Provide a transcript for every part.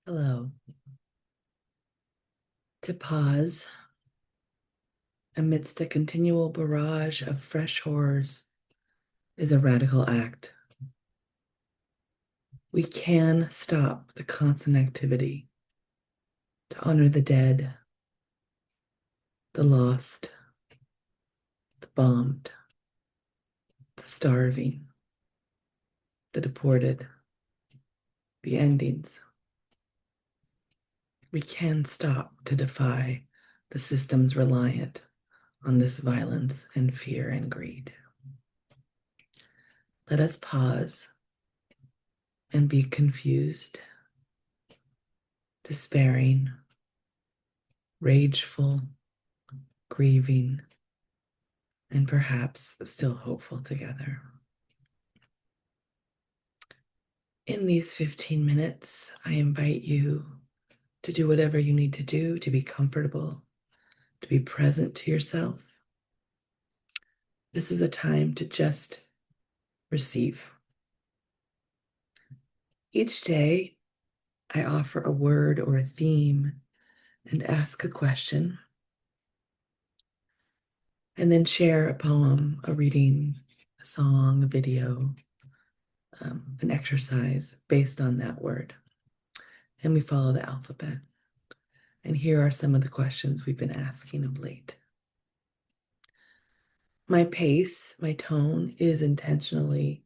Hello. To pause amidst a continual barrage of fresh horrors is a radical act. We can stop the constant activity to honor the dead, the lost, the bombed, the starving, the deported, the endings. We can stop to defy the systems reliant on this violence and fear and greed. Let us pause and be confused, despairing, rageful, grieving, and perhaps still hopeful together. In these 15 minutes, I invite you to do whatever you need to do to be comfortable, to be present to yourself. This is a time to just receive. Each day, I offer a word or a theme and ask a question, and then share a poem, a reading, a song, a video, an exercise based on that word. And we follow the alphabet. And here are some of the questions we've been asking of late. My pace, my tone is intentionally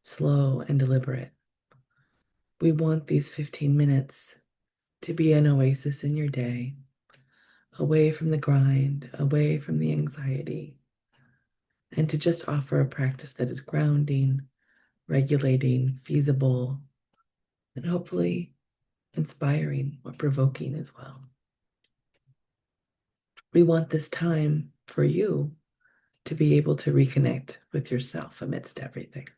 slow and deliberate. We want these 15 minutes to be an oasis in your day, away from the grind, away from the anxiety, and to just offer a practice that is grounding, regulating, feasible, and hopefully inspiring or provoking as well. We want this time for you to be able to reconnect with yourself amidst everything,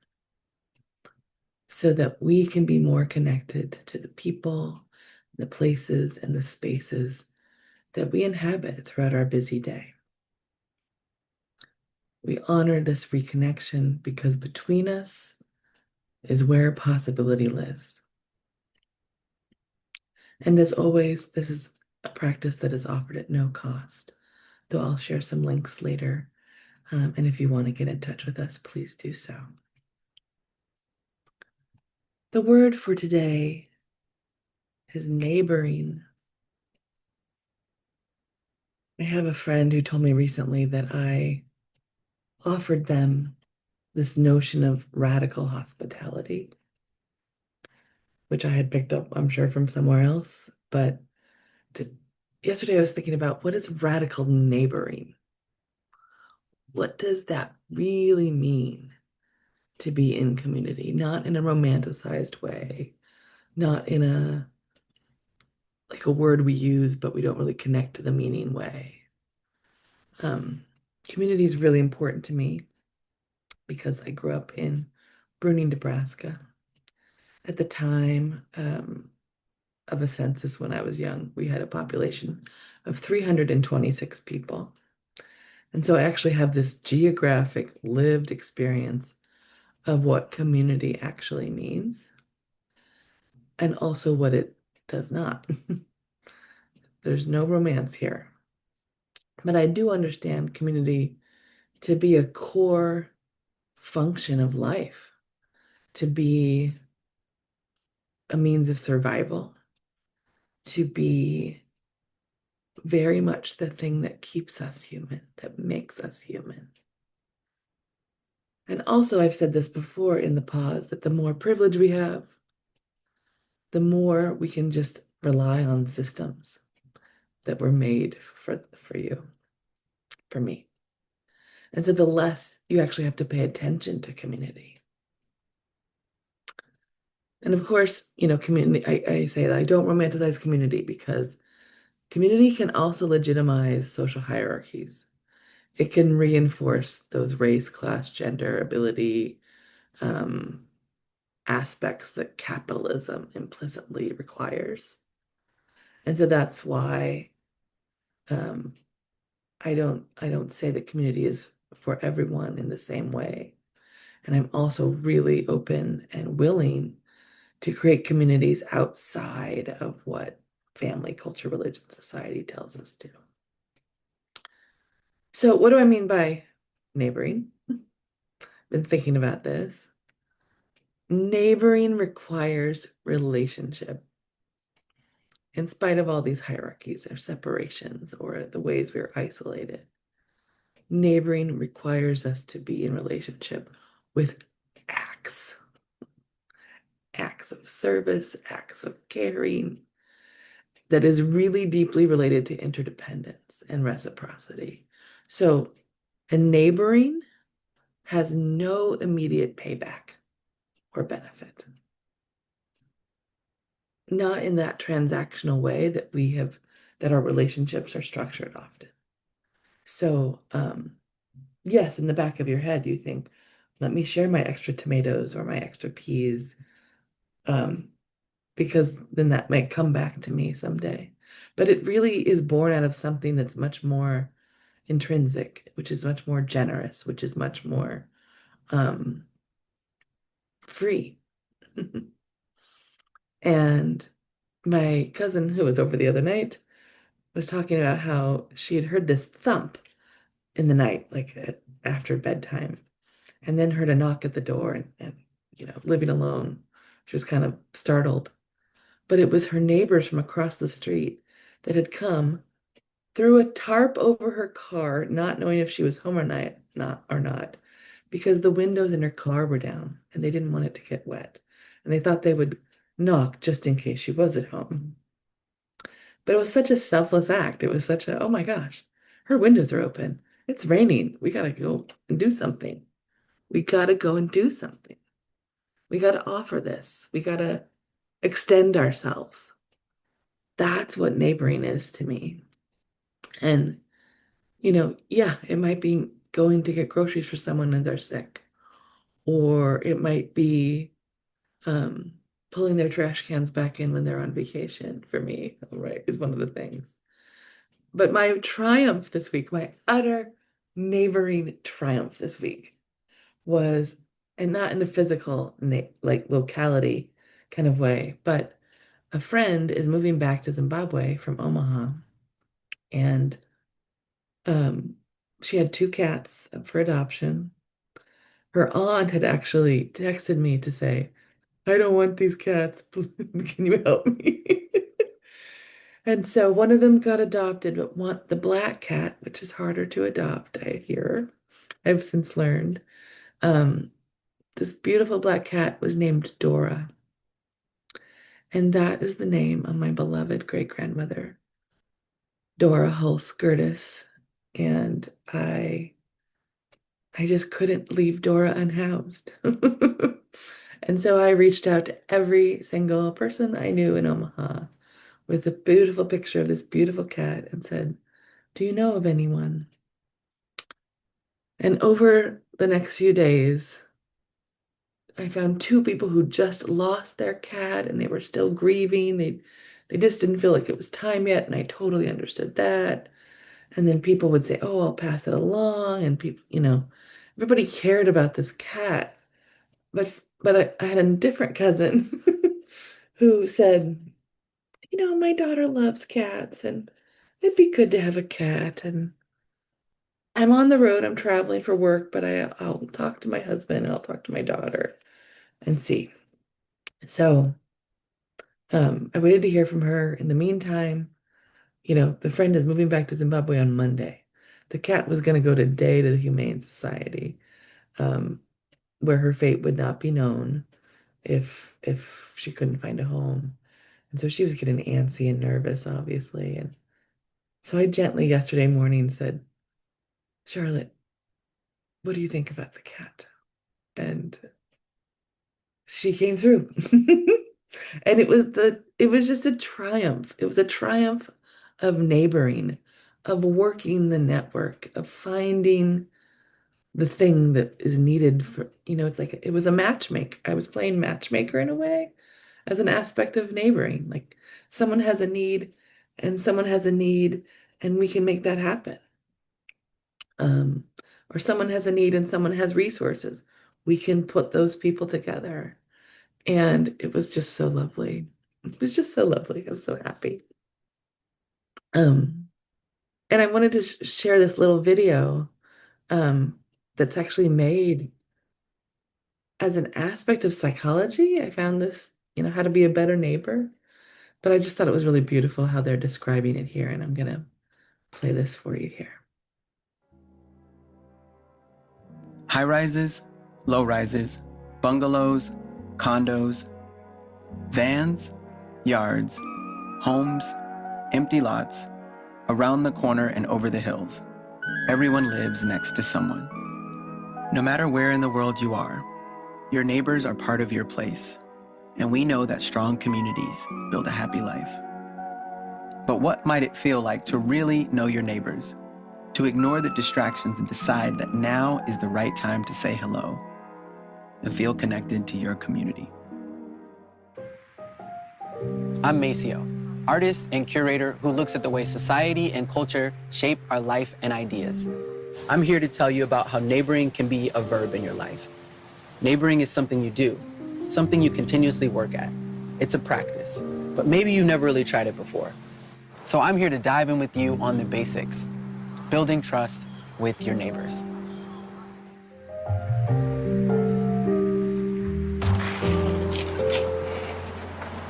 so that we can be more connected to the people, the places, and the spaces that we inhabit throughout our busy day. We honor this reconnection because between us is where possibility lives. And as always, this is a practice that is offered at no cost, though I'll share some links later. And if you want to get in touch with us, please do so. The word for today is neighboring. I have a friend who told me recently that I offered them this notion of radical hospitality, which I had picked up, I'm sure, from somewhere else. But yesterday I was thinking about, what is radical neighboring? What does that really mean to be in community? Not in a romanticized way, not in a like a word we use, but we don't really connect to the meaning way. Community is really important to me because I grew up in Bruning, Nebraska. At the time of a census when I was young, we had a population of 326 people. And so I actually have this geographic lived experience of what community actually means and also what it does not. There's no romance here. But I do understand community to be a core function of life, to be a means of survival, to be very much the thing that keeps us human, that makes us human. And also, I've said this before in the pause, that the more privilege we have, the more we can just rely on systems that were made for you, for me. And so the less you actually have to pay attention to community. And of course, community, I say that I don't romanticize community because community can also legitimize social hierarchies. It can reinforce those race, class, gender, ability um, aspects that capitalism implicitly requires. And so that's why um, I don't say that community is for everyone in the same way. And I'm also really open and willing to create communities outside of what family, culture, religion, society tells us to. So, what do I mean by neighboring? Been thinking about this. Neighboring requires relationship. In spite of all these hierarchies or separations or the ways we're isolated, neighboring requires us to be in relationship with acts, acts of service, acts of caring that is really deeply related to interdependence and reciprocity. So, a neighboring has no immediate payback or benefit. Not in that transactional way that that our relationships are structured often. So, yes, in the back of your head, you think, let me share my extra tomatoes or my extra peas, um, because then that might come back to me someday. But it really is born out of something that's much more intrinsic, which is much more generous, which is much more um, free. And my cousin, who was over the other night, was talking about how she had heard this thump in the night, like after bedtime, and then heard a knock at the door and living alone. She was kind of startled. But it was her neighbors from across the street that had come, threw a tarp over her car, not knowing if she was home or not, because the windows in her car were down and they didn't want it to get wet. And they thought they would knock just in case she was at home. But it was such a selfless act. It was such a, oh my gosh, her windows are open. It's raining. We gotta go and do something. We gotta go and do something. We gotta offer this. We gotta extend ourselves. That's what neighboring is to me. And, yeah, it might be going to get groceries for someone when they're sick, or it might be um, pulling their trash cans back in when they're on vacation for me, right, is one of the things. But my triumph this week, my utter neighboring triumph this week was, and not in a physical, like locality kind of way, but a friend is moving back to Zimbabwe from Omaha, and um, she had two cats up for adoption. Her aunt had actually texted me to say, I don't want these cats. Can you help me? And so one of them got adopted, but the black cat, which is harder to adopt, I hear. I've since learned. Um, this beautiful black cat was named Dora. And that is the name of my beloved great-grandmother, Dora Hulse Gertis. And I just couldn't leave Dora unhoused. And so I reached out to every single person I knew in Omaha with a beautiful picture of this beautiful cat and said, do you know of anyone? And over the next few days, I found two people who just lost their cat and they were still grieving. They just didn't feel like it was time yet, and I totally understood that. And then people would say, "Oh, I'll pass it along." And people, everybody cared about this cat. But I had a different cousin who said, my daughter loves cats and it'd be good to have a cat. And I'm on the road, I'm traveling for work, but I'll talk to my husband and I'll talk to my daughter and see. So I waited to hear from her. In the meantime, the friend is moving back to Zimbabwe on Monday. The cat was going to go today to the Humane Society, um, where her fate would not be known if she couldn't find a home. And so she was getting antsy and nervous, obviously. And so I gently yesterday morning said, Charlotte, what do you think about the cat? And she came through. And it was just a triumph. It was a triumph of neighboring, of working the network, of finding the thing that is needed for, it's like it was a matchmaker. I was playing matchmaker in a way as an aspect of neighboring. Like someone has a need and someone has a need, and we can make that happen. Um, or someone has a need and someone has resources. We can put those people together. And it was just so lovely. It was just so lovely. I was so happy. Um, and I wanted to share this little video that's actually made as an aspect of psychology. I found this, how to be a better neighbor. But I just thought it was really beautiful how they're describing it here, and I'm gonna play this for you here. High rises, low rises, bungalows, condos, vans, yards, homes, empty lots, around the corner and over the hills. Everyone lives next to someone. No matter where in the world you are, your neighbors are part of your place, and we know that strong communities build a happy life. But what might it feel like to really know your neighbors, to ignore the distractions and decide that now is the right time to say hello and feel connected to your community? I'm Maceo, artist and curator who looks at the way society and culture shape our life and ideas. I'm here to tell you about how neighboring can be a verb in your life. Neighboring is something you do, something you continuously work at. It's a practice, but maybe you've never really tried it before. So I'm here to dive in with you on the basics, building trust with your neighbors.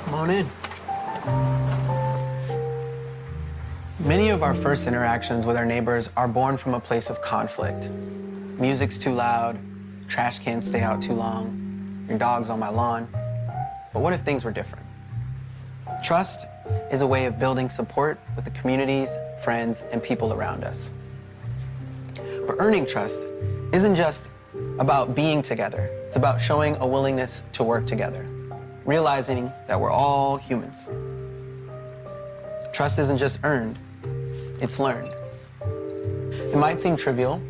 Come on in. Many of our first interactions with our neighbors are born from a place of conflict. Music's too loud, trash cans stay out too long, your dog's on my lawn. But what if things were different? Trust is a way of building support with the communities, friends, and people around us. But earning trust isn't just about being together. It's about showing a willingness to work together, realizing that we're all humans. Trust isn't just earned, it's learned. It might seem trivial,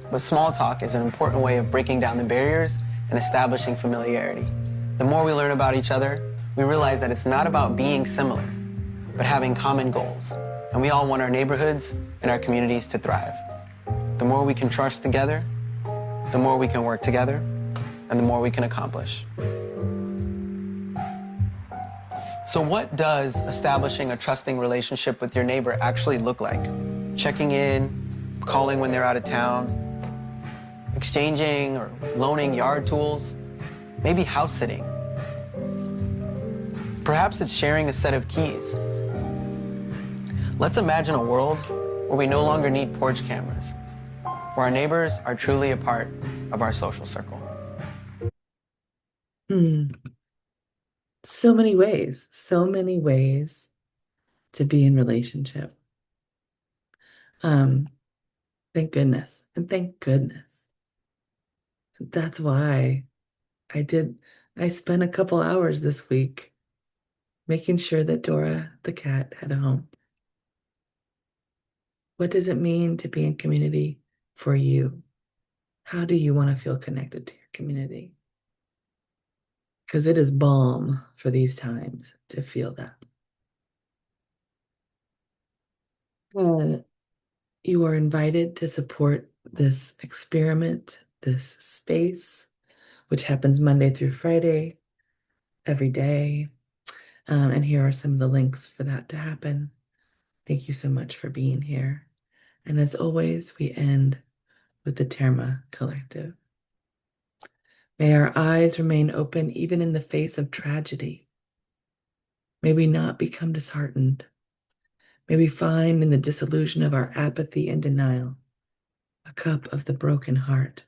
but small talk is an important way of breaking down the barriers and establishing familiarity. The more we learn about each other, we realize that it's not about being similar, but having common goals. And we all want our neighborhoods and our communities to thrive. The more we can trust together, the more we can work together, and the more we can accomplish. So what does establishing a trusting relationship with your neighbor actually look like? Checking in, calling when they're out of town, exchanging or loaning yard tools, maybe house sitting. Perhaps it's sharing a set of keys. Let's imagine a world where we no longer need porch cameras, where our neighbors are truly a part of our social circle. So many ways to be in relationship. Thank goodness. And thank goodness. That's why I spent a couple hours this week making sure that Dora the cat had a home. What does it mean to be in community for you? How do you want to feel connected to your community? Because it is balm for these times to feel that. You are invited to support this experiment, this space, which happens Monday through Friday, every day. And here are some of the links for that to happen. Thank you so much for being here. And as always, we end with the Terma Collective. May our eyes remain open even in the face of tragedy. May we not become disheartened. May we find in the disillusion of our apathy and denial a cup of the broken heart.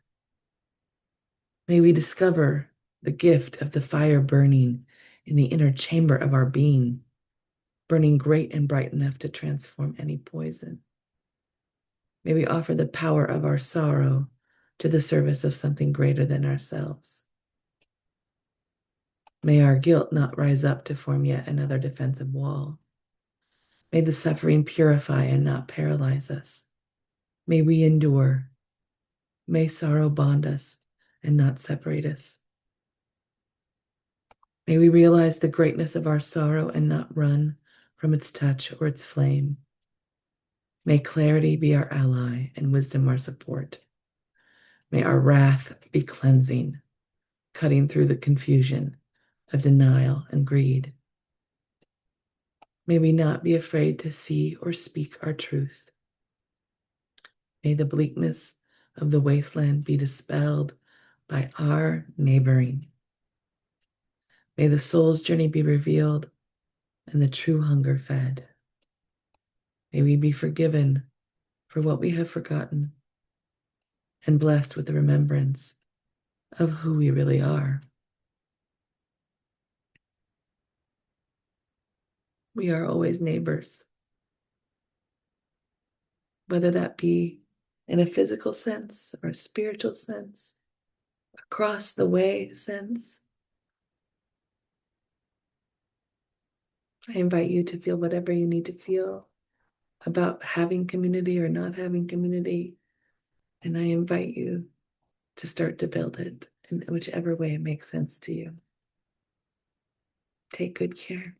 May we discover the gift of the fire burning in the inner chamber of our being. burning great and bright enough to transform any poison. May we offer the power of our sorrow to the service of something greater than ourselves. May our guilt not rise up to form yet another defensive wall. May the suffering purify and not paralyze us. May we endure. May sorrow bond us and not separate us. May we realize the greatness of our sorrow and not run from its touch or its flame. May clarity be our ally and wisdom our support. May our wrath be cleansing, cutting through the confusion of denial and greed. May we not be afraid to see or speak our truth. May the bleakness of the wasteland be dispelled by our neighboring. May the soul's journey be revealed and the true hunger fed. May we be forgiven for what we have forgotten and blessed with the remembrance of who we really are. We are always neighbors, whether that be in a physical sense or a spiritual sense, across the way sense. I invite you to feel whatever you need to feel about having community or not having community. And I invite you to start to build it in whichever way it makes sense to you. Take good care.